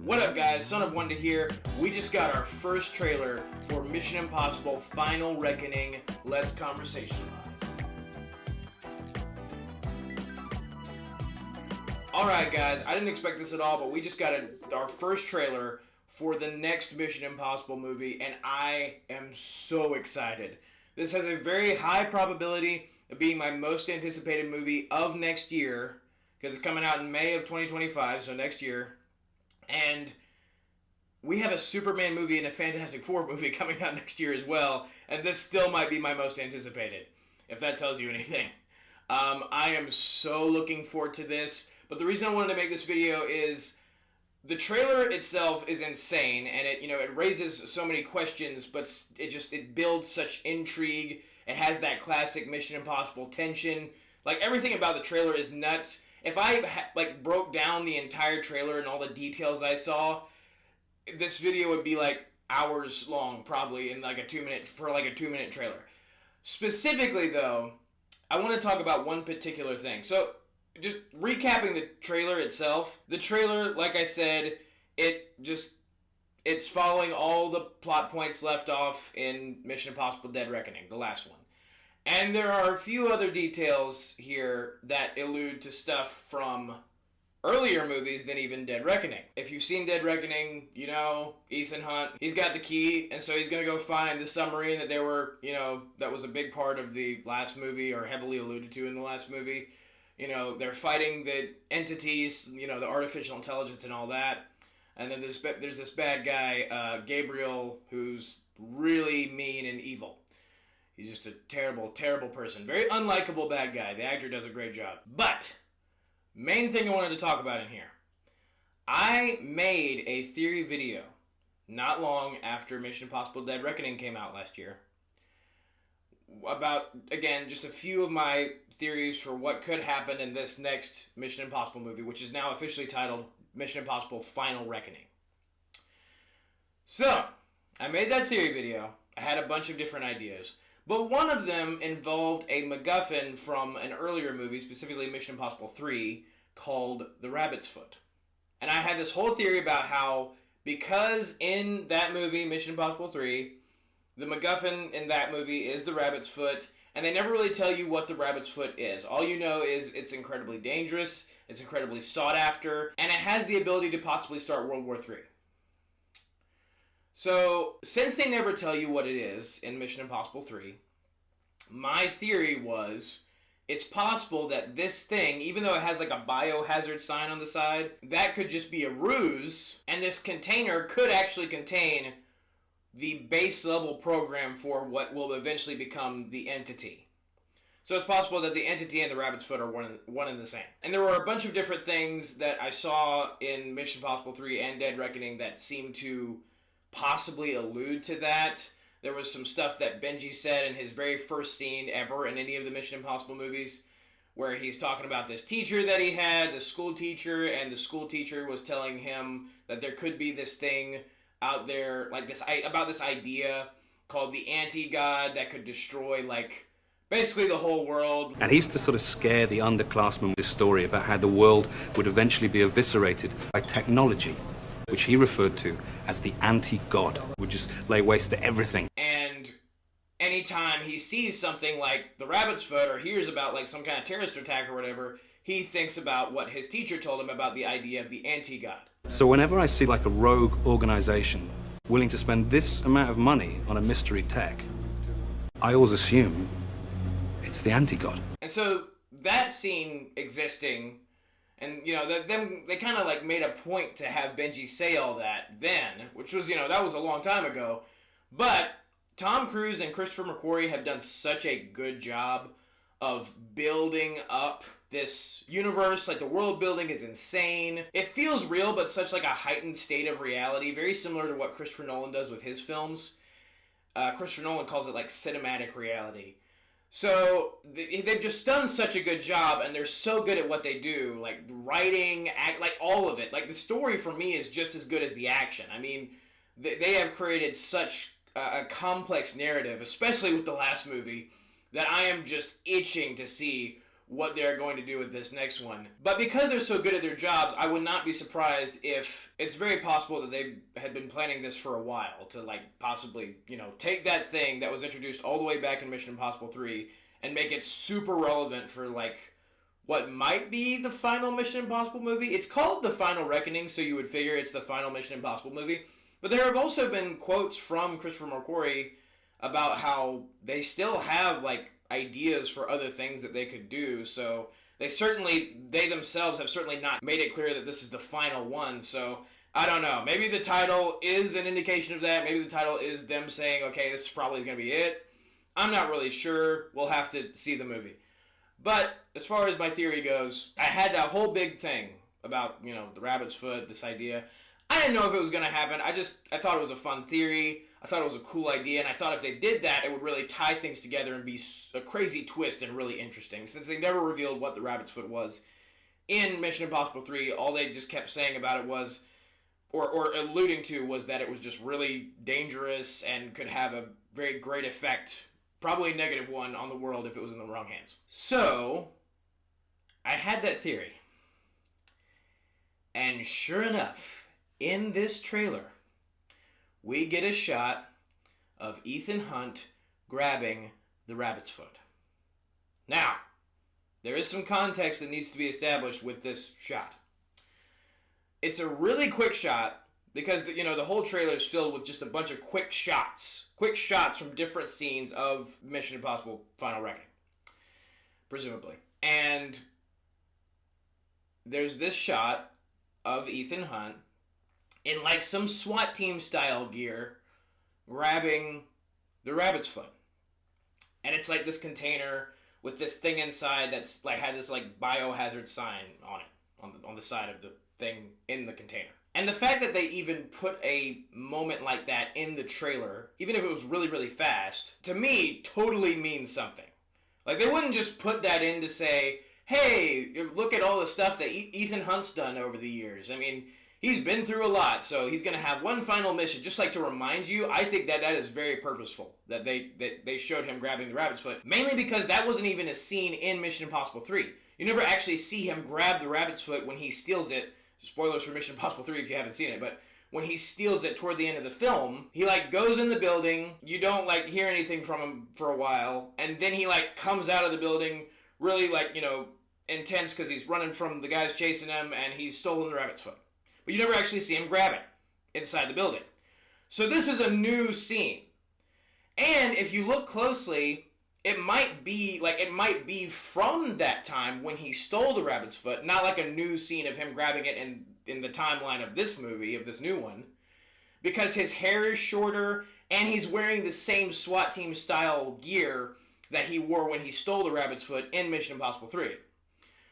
What up, guys? Son of Wonder here. We just got our first trailer for Mission Impossible Final Reckoning. Let's conversationalize. Alright, guys, I didn't expect this at all, but we just got our first trailer for the next Mission Impossible movie, and I am so excited. This has a very high probability of being my most anticipated movie of next year, because it's coming out in May of 2025, so next year. And we have a Superman movie and a Fantastic Four movie coming out next year as well, and this still might be my most anticipated, if that tells you anything. I am so looking forward to this, but the reason I wanted to make this video is the trailer itself is insane, and it raises so many questions, but it builds such intrigue. It has that classic Mission Impossible tension. Like, everything about the trailer is nuts. If I broke down the entire trailer and all the details I saw, this video would be like hours long, probably, in like a 2-minute trailer. Specifically, though, I want to talk about one particular thing. So, just recapping the trailer itself. The trailer, like I said, it's following all the plot points left off in Mission Impossible Dead Reckoning, the last one. And there are a few other details here that allude to stuff from earlier movies than even Dead Reckoning. If you've seen Dead Reckoning, you know Ethan Hunt, he's got the key, and so he's going to go find the submarine that that was a big part of the last movie, or heavily alluded to in the last movie. They're fighting the entities, the artificial intelligence and all that. And then there's this bad guy, Gabriel, who's really mean and evil. He's just a terrible, terrible person. Very unlikable bad guy. The actor does a great job. But, main thing I wanted to talk about in here. I made a theory video not long after Mission Impossible Dead Reckoning came out last year about, again, just a few of my theories for what could happen in this next Mission Impossible movie, which is now officially titled Mission Impossible Final Reckoning. So, I made that theory video. I had a bunch of different ideas. But one of them involved a MacGuffin from an earlier movie, specifically Mission Impossible 3, called The Rabbit's Foot. And I had this whole theory about how, because in that movie, Mission Impossible 3, the MacGuffin in that movie is the rabbit's foot, and they never really tell you what the rabbit's foot is. All you know is it's incredibly dangerous, it's incredibly sought after, and it has the ability to possibly start World War III. So, since they never tell you what it is in Mission Impossible 3, my theory was it's possible that this thing, even though it has like a biohazard sign on the side, that could just be a ruse, and this container could actually contain the base level program for what will eventually become the entity. So it's possible that the entity and the rabbit's foot are one and the same. And there were a bunch of different things that I saw in Mission Impossible 3 and Dead Reckoning that seemed to possibly allude to that. There was some stuff that Benji said in his very first scene ever in any of the Mission Impossible movies, where he's talking about this teacher that he had, the school teacher, and the school teacher was telling him that there could be this thing out there, about this idea called the anti-god that could destroy, basically the whole world. And he used to sort of scare the underclassmen with this story about how the world would eventually be eviscerated by technology, which he referred to as the anti-god, would just lay waste to everything. And anytime he sees something like the rabbit's foot or hears about some kind of terrorist attack or whatever, he thinks about what his teacher told him about the idea of the anti-god. So whenever I see a rogue organization willing to spend this amount of money on a mystery tech, I always assume it's the anti-god. And so that scene existing, and they kind of made a point to have Benji say all that then, which was that was a long time ago. But Tom Cruise and Christopher McQuarrie have done such a good job of building up this universe. The world building is insane. It feels real, but such a heightened state of reality, very similar to what Christopher Nolan does with his films. Christopher Nolan calls it cinematic reality. So they've just done such a good job, and they're so good at what they do, writing, all of it. The story for me is just as good as the action. I mean, they have created such a complex narrative, especially with the last movie, that I am just itching to see what they're going to do with this next one. But because they're so good at their jobs, I would not be surprised if it's very possible that they had been planning this for a while to, like, possibly, you know, take that thing that was introduced all the way back in Mission Impossible 3 and make it super relevant for, like, what might be the final Mission Impossible movie. It's called The Final Reckoning, so you would figure it's the final Mission Impossible movie. But there have also been quotes from Christopher McQuarrie about how they still have, like, ideas for other things that they could do, so they themselves have certainly not made it clear that this is the final one, so I don't know. Maybe the title is an indication of that. Maybe the title is them saying, okay, this is probably going to be it. I'm not really sure. We'll have to see the movie. But as far as my theory goes, I had that whole big thing about, you know, the rabbit's foot, this idea. I didn't know if it was going to happen. I thought it was a fun theory. I thought it was a cool idea, and I thought if they did that, it would really tie things together and be a crazy twist and really interesting. Since they never revealed what the rabbit's foot was in Mission Impossible 3, all they just kept saying about it was, or alluding to, was that it was just really dangerous and could have a very great effect, probably a negative one, on the world if it was in the wrong hands. So, I had that theory. And sure enough, in this trailer, we get a shot of Ethan Hunt grabbing the rabbit's foot. Now, there is some context that needs to be established with this shot. It's a really quick shot because, you know, the whole trailer is filled with just a bunch of quick shots from different scenes of Mission Impossible Final Reckoning, presumably. And there's this shot of Ethan Hunt in, like, some SWAT team style gear, grabbing the rabbit's foot. And it's like this container with this thing inside that's like had this like biohazard sign on it, on the side of the thing in the container. And the fact that they even put a moment like that in the trailer, even if it was really, really fast, to me, totally means something. Like, they wouldn't just put that in to say, hey, look at all the stuff that Ethan Hunt's done over the years. I mean, he's been through a lot, so he's going to have one final mission, just like to remind you. I think that is very purposeful, that they showed him grabbing the rabbit's foot. Mainly because that wasn't even a scene in Mission Impossible 3. You never actually see him grab the rabbit's foot when he steals it. Spoilers for Mission Impossible 3 if you haven't seen it, but when he steals it toward the end of the film, he, like, goes in the building, you don't, like, hear anything from him for a while, and then he, like, comes out of the building really, like, you know, intense because he's running from the guys chasing him, and he's stolen the rabbit's foot. But you never actually see him grab it inside the building. So this is a new scene. And if you look closely, it might be from that time when he stole the rabbit's foot, not like a new scene of him grabbing it in the timeline of this movie, of this new one, because his hair is shorter and he's wearing the same SWAT team style gear that he wore when he stole the rabbit's foot in Mission Impossible 3.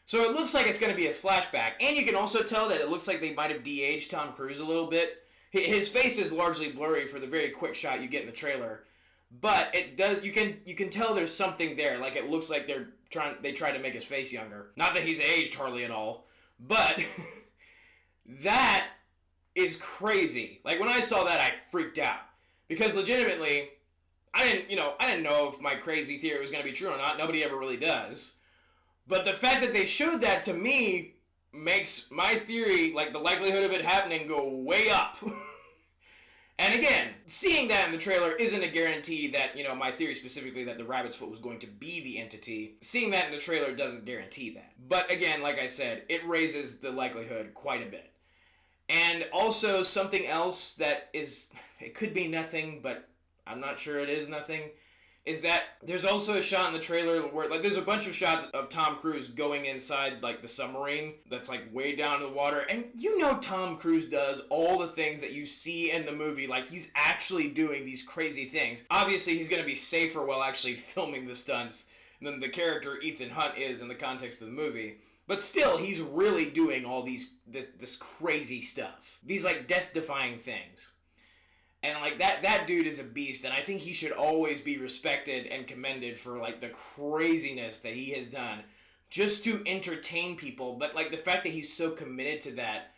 So it looks like it's going to be a flashback, and you can also tell that it looks like they might have de-aged Tom Cruise a little bit. His face is largely blurry for the very quick shot you get in the trailer. But it does. You can tell there's something there. Like, it looks like they tried to make his face younger. Not that he's aged hardly at all, but that is crazy. Like, when I saw that, I freaked out because legitimately, I didn't know if my crazy theory was going to be true or not. Nobody ever really does. But the fact that they showed that, to me, makes my theory, like the likelihood of it happening, go way up. And again, seeing that in the trailer isn't a guarantee that, you know, my theory specifically that the rabbit's foot was going to be the entity. Seeing that in the trailer doesn't guarantee that. But again, like I said, it raises the likelihood quite a bit. And also something else that is, it could be nothing, but I'm not sure it is nothing, is that there's also a shot in the trailer where, like, there's a bunch of shots of Tom Cruise going inside, like, the submarine that's, like, way down in the water. And you know Tom Cruise does all the things that you see in the movie. Like, he's actually doing these crazy things. Obviously, he's going to be safer while actually filming the stunts than the character Ethan Hunt is in the context of the movie. But still, he's really doing all this crazy stuff. These, like, death-defying things. And, like, that dude is a beast, and I think he should always be respected and commended for, like, the craziness that he has done just to entertain people. But, like, the fact that he's so committed to that,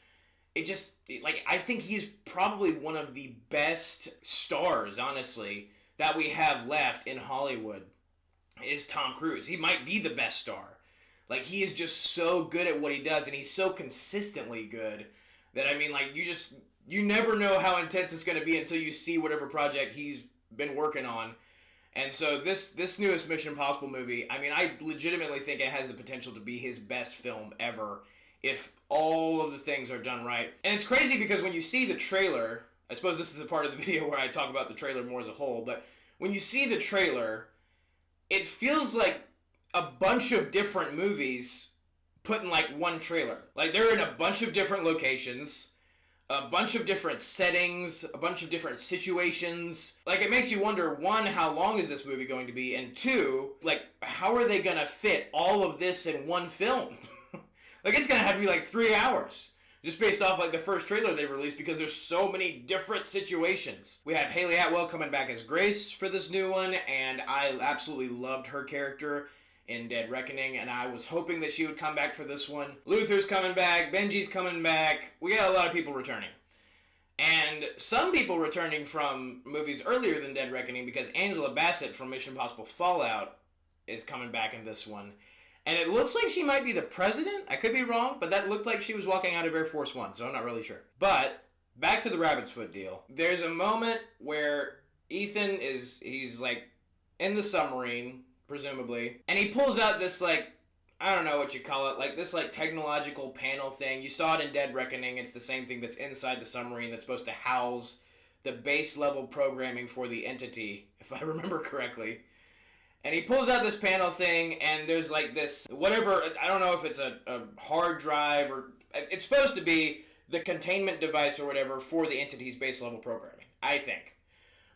I think he's probably one of the best stars, honestly, that we have left in Hollywood is Tom Cruise. He might be the best star. Like, he is just so good at what he does, and he's so consistently good that, I mean, like, you never know how intense it's going to be until you see whatever project he's been working on. And so this newest Mission Impossible movie, I mean, I legitimately think it has the potential to be his best film ever if all of the things are done right. And it's crazy because when you see the trailer, I suppose this is the part of the video where I talk about the trailer more as a whole, but when you see the trailer, it feels like a bunch of different movies put in like one trailer. Like, they're in a bunch of different locations, a bunch of different settings, a bunch of different situations. Like, it makes you wonder, one, how long is this movie going to be? And two, like, how are they gonna fit all of this in one film? Like, it's gonna have to be like 3 hours. Just based off like the first trailer they've released, because there's so many different situations. We have Hayley Atwell coming back as Grace for this new one, and I absolutely loved her character in Dead Reckoning, and I was hoping that she would come back for this one. Luther's coming back, Benji's coming back. We got a lot of people returning. And some people returning from movies earlier than Dead Reckoning, because Angela Bassett from Mission Impossible Fallout is coming back in this one. And it looks like she might be the president. I could be wrong, but that looked like she was walking out of Air Force One, so I'm not really sure. But back to the Rabbit's Foot deal. There's a moment where Ethan he's like in the submarine, presumably, and he pulls out this, like, I don't know what you call it, like this like technological panel thing. You saw it in Dead Reckoning. It's the same thing that's inside the submarine that's supposed to house the base level programming for the entity, if I remember correctly. And he pulls out this panel thing, and there's like this, whatever, I don't know if it's a hard drive, or it's supposed to be the containment device or whatever for the entity's base level programming, I think.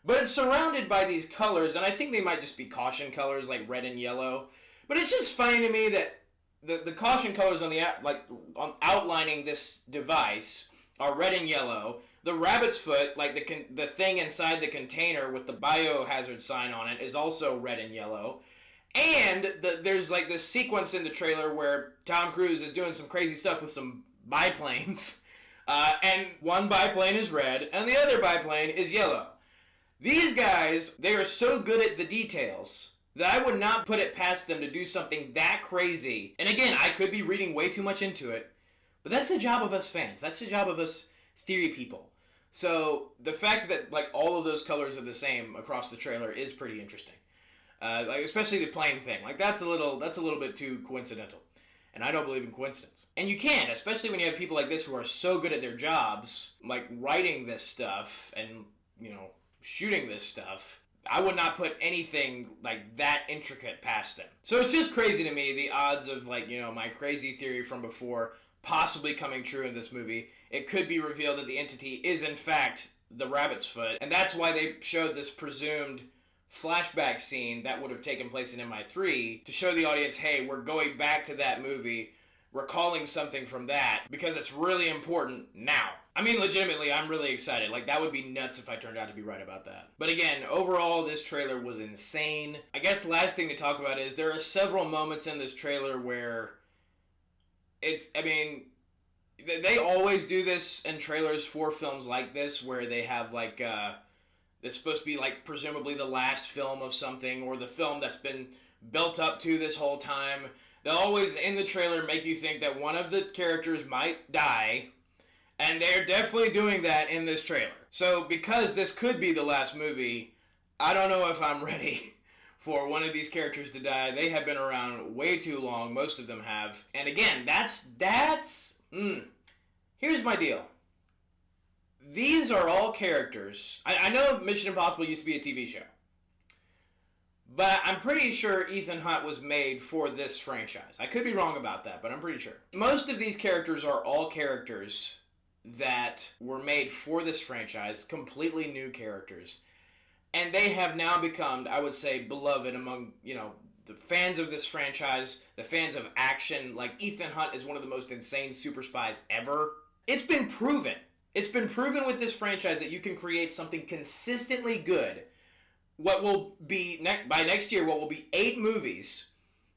But it's surrounded by these colors, and I think they might just be caution colors, like red and yellow. But it's just funny to me that the caution colors on on outlining this device are red and yellow. The rabbit's foot, like the thing inside the container with the biohazard sign on it, is also red and yellow. And there's like this sequence in the trailer where Tom Cruise is doing some crazy stuff with some biplanes. And one biplane is red, and the other biplane is yellow. These guys, they are so good at the details that I would not put it past them to do something that crazy. And again, I could be reading way too much into it, but that's the job of us fans. That's the job of us theory people. So the fact that like all of those colors are the same across the trailer is pretty interesting. Like especially the plane thing. Like that's a little bit too coincidental. And I don't believe in coincidence. And you can't, especially when you have people like this who are so good at their jobs, like writing this stuff and, you know, shooting this stuff. I would not put anything like that intricate past them. So it's just crazy to me, the odds of like, you know, my crazy theory from before possibly coming true in this movie. It could be revealed that the entity is in fact the rabbit's foot, and that's why they showed this presumed flashback scene that would have taken place in MI3 to show the audience, hey, we're going back to that movie, recalling something from that, because it's really important now. I mean, legitimately, I'm really excited. Like, that would be nuts if I turned out to be right about that. But again, overall, this trailer was insane. I guess the last thing to talk about is there are several moments in this trailer where they always do this in trailers for films like this, where they have, like, it's supposed to be, like, presumably the last film of something, or the film that's been built up to this whole time. They'll always, in the trailer, make you think that one of the characters might die, and they're definitely doing that in this trailer. So, because this could be the last movie, I don't know if I'm ready for one of these characters to die. They have been around way too long. Most of them have. And again, here's my deal. These are all characters. I know Mission Impossible used to be a TV show. But I'm pretty sure Ethan Hunt was made for this franchise. I could be wrong about that, but I'm pretty sure. Most of these characters are all characters that were made for this franchise, completely new characters. And they have now become, I would say, beloved among, you know, the fans of this franchise, the fans of action. Like, Ethan Hunt is one of the most insane super spies ever. It's been proven. It's been proven with this franchise that you can create something consistently good. What will be, by next year, what will be 8 movies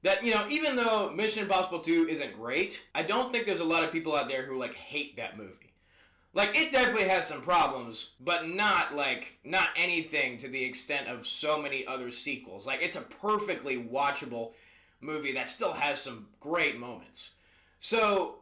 that, you know, even though Mission Impossible 2 isn't great, I don't think there's a lot of people out there who, like, hate that movie. Like, it definitely has some problems, but not anything to the extent of so many other sequels. Like, it's a perfectly watchable, movie that still has some great moments. So,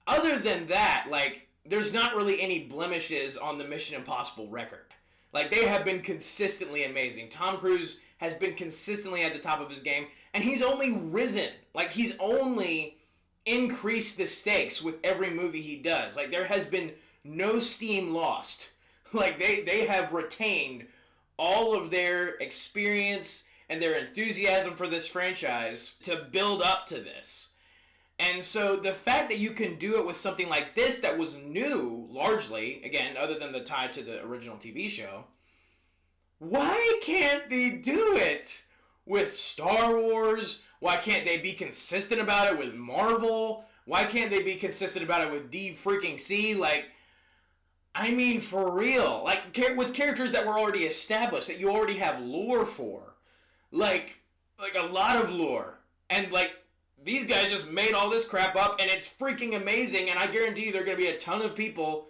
other than that, like, there's not really any blemishes on the Mission Impossible record. Like, they have been consistently amazing. Tom Cruise has been consistently at the top of his game, and he's only risen. Like, he's only increased the stakes with every movie he does. Like, there has been no steam lost. Like, they have retained all of their experience and their enthusiasm for this franchise to build up to this. And so the fact that you can do it with something like this that was new, largely, again, other than the tie to the original TV show, why can't they do it with Star Wars? Why can't they be consistent about it with Marvel? Why can't they be consistent about it with D-freaking-C? Like, I mean, for real. Like, with characters that were already established, that you already have lore for. Like a lot of lore. And, like, these guys just made all this crap up, and it's freaking amazing, and I guarantee you there's going to be a ton of people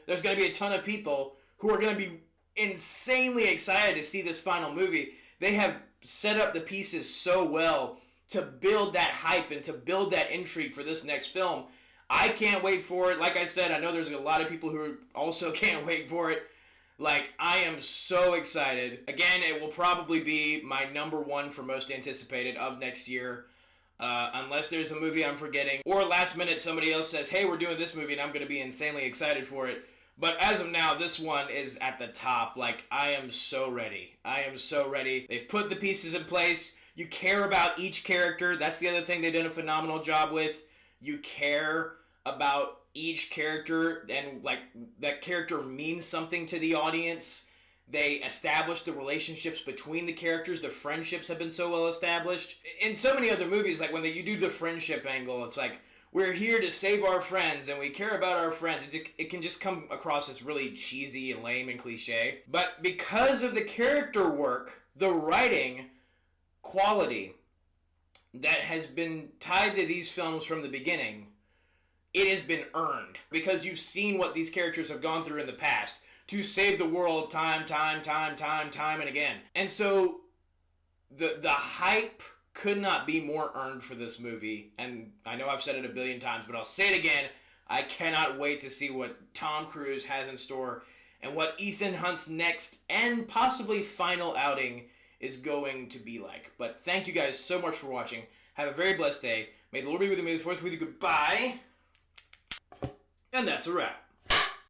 who are going to be insanely excited to see this final movie. They have set up the pieces so well to build that hype and to build that intrigue for this next film. I can't wait for it. Like I said, I know there's a lot of people who also can't wait for it. Like, I am so excited. Again, it will probably be my number one for most anticipated of next year. Unless there's a movie I'm forgetting, or last minute somebody else says, hey, we're doing this movie, and I'm going to be insanely excited for it. But as of now, this one is at the top. Like, I am so ready. I am so ready. They've put the pieces in place. You care about each character. That's the other thing they did a phenomenal job with. You care about each character, and, like, that character means something to the audience. They established the relationships between the characters. The friendships have been so well established. In so many other movies, like when you do the friendship angle, it's like, we're here to save our friends and we care about our friends. It can just come across as really cheesy and lame and cliche. But because of the character work, the writing quality that has been tied to these films from the beginning, it has been earned. Because you've seen what these characters have gone through in the past to save the world time and again. And so the hype could not be more earned for this movie. And I know I've said it a billion times, but I'll say it again. I cannot wait to see what Tom Cruise has in store and what Ethan Hunt's next and possibly final outing is going to be like. But thank you guys so much for watching. Have a very blessed day. May the Lord be with you. May the Force be with you. Goodbye. And that's a wrap.